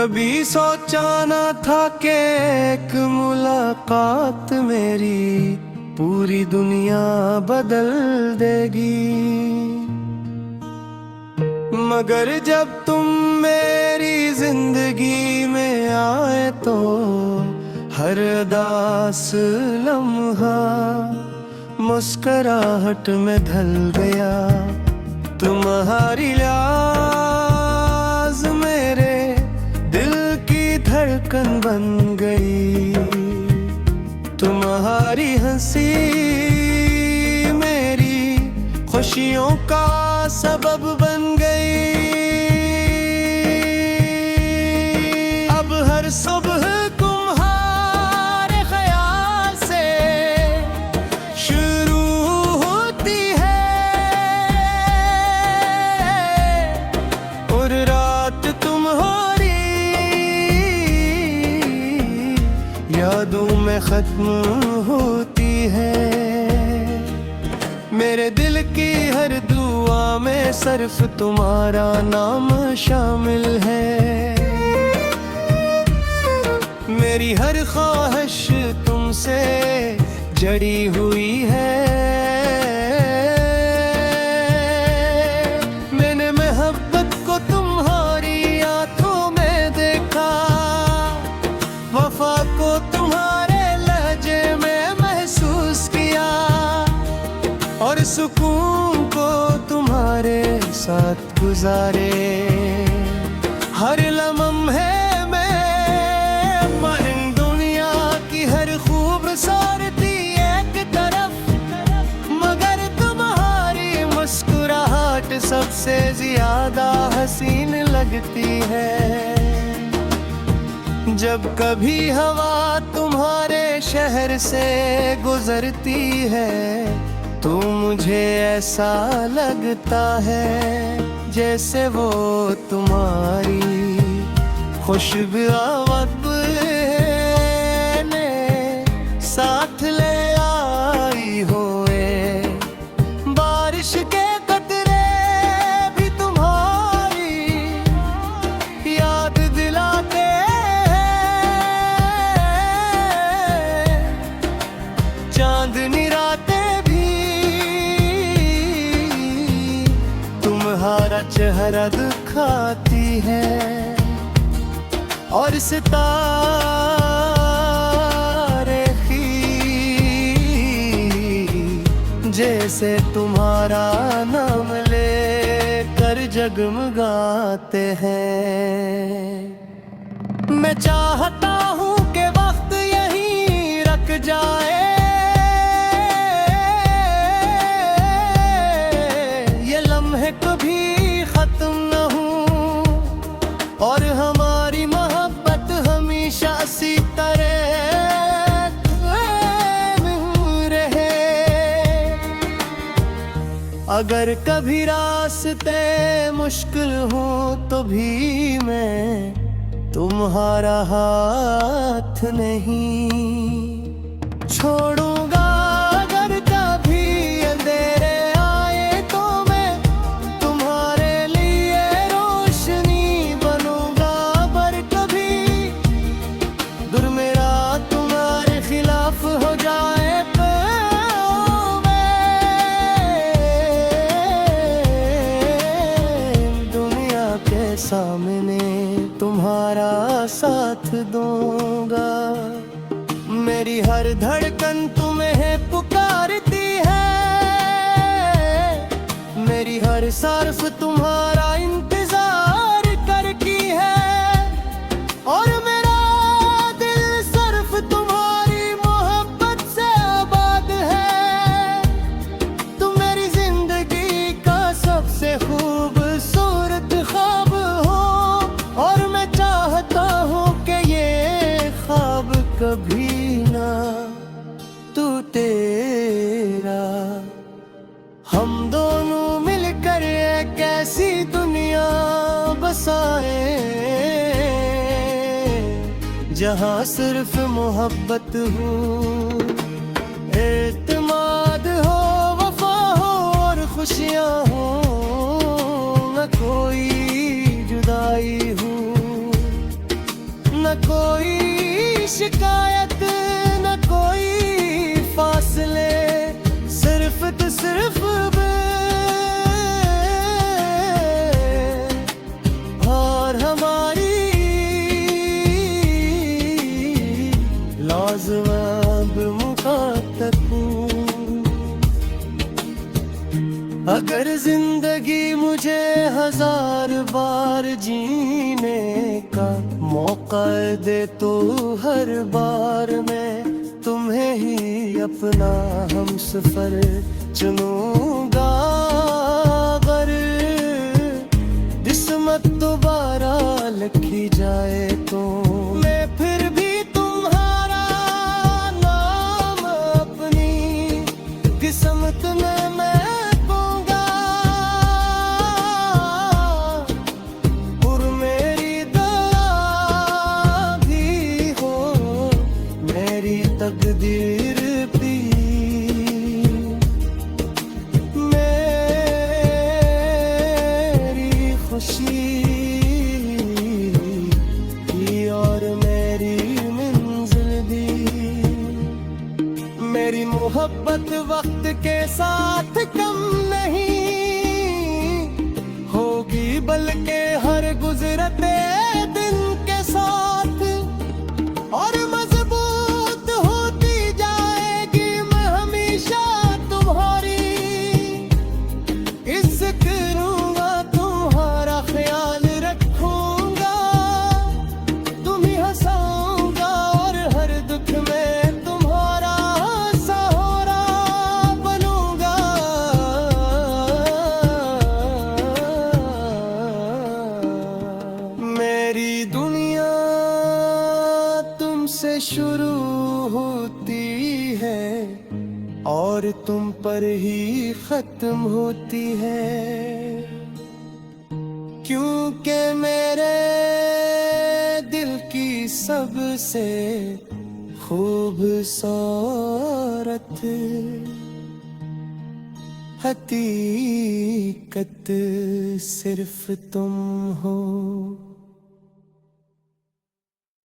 कभी सोचा न था कि एक मुलाकात मेरी पूरी दुनिया बदल देगी। मगर जब तुम मेरी जिंदगी में आए तो हर उदास लम्हा मुस्कुराहट में ढल गया। तुम्हारी याद मेरे दिल की धड़कन बन गई। तुम्हारी हंसी मेरी खुशियों का सबब बन गई। अब हर सुबह तुम्हारे ख्याल से शुरू होती है और रात तुम्हारी यादों में खत्म होती है। मेरे दिल की हर दुआ में सिर्फ तुम्हारा नाम शामिल है। मेरी हर ख्वाहिश तुमसे जड़ी हुई है। मैंने मोहब्बत को तुम्हारी आंखों में देखा, वफा को तुम्हारे लहजे में महसूस किया और सुकून को तुम्हारे साथ गुजारे। हर लम्हे में इन दुनिया की हर खूबसूरती एक तरफ, मगर तुम्हारी मुस्कुराहट सबसे ज्यादा हसीन लगती है। जब कभी हवा तुम्हारे शहर से गुजरती है तो मुझे ऐसा लगता है जैसे वो तुम्हारी खुशबू वक्त ने साथ ले आई होए। बारिश के कतरे भी तुम्हारी याद दिलाते हैं। चांदनी रातें भी तुम्हारा चेहरा दिखाती है और सितारे ही जैसे तुम्हारा नाम लेकर जगमगाते हैं। मैं चाहता हूँ कि वक्त यहीं रुक जाए, ये लम्हे कभी खत्म न हो और हमारी मोहब्बत हमेशा इसी तरह रहे। अगर कभी रास्ते मुश्किल हो तो भी मैं तुम्हारा हाथ नहीं छोड़ूंगा। अगर कभी अंधेरे आए तो मैं तुम्हारे लिए रोशनी बनूंगा। पर कभी दूर मेरा तुम्हारे खिलाफ हो जाए तो मैं दुनिया के सामने तुम्हारा साथ दूंगा। मेरी हर धड़कन तुम्हें पुकारती है, मेरी हर सरफ तुम्हारा इंतजार करती है और मेरा दिल सिर्फ तुम्हारी मोहब्बत से आबाद है। तुम मेरी जिंदगी का सबसे खूबसूरत ख्वाब हो और मैं चाहता हूँ कि ये ख्वाब कभी ना टूटे। हम दोनों मिलकर एक ऐसी दुनिया बसाए जहाँ सिर्फ मोहब्बत हो, एतमाद हो, वफा हो और खुशियाँ हो, न कोई जुदाई हो। कोई शिकायत न कोई फासले, सिर्फ तो सिर्फ और हमारी लाजवाब मुखातब। अगर जिंदगी मुझे 1000 बार जीने का मौका दे तो हर बार मैं तुम्हें ही अपना हमसफर चुनूंगा। अगर किस्मत दोबारा लिखी जाए तो मैं फिर भी तुम्हारा नाम अपनी किस्मत में मैं तकदीर भी मेरी खुशी की और मेरी मंजिल भी। मेरी मोहब्बत वक्त के साथ कम नहीं होगी, बल्कि हर गुजरते दिन के साथ और से शुरू होती है और तुम पर ही खत्म होती है, क्योंकि मेरे दिल की सबसे खूबसूरत हकीकत सिर्फ तुम हो।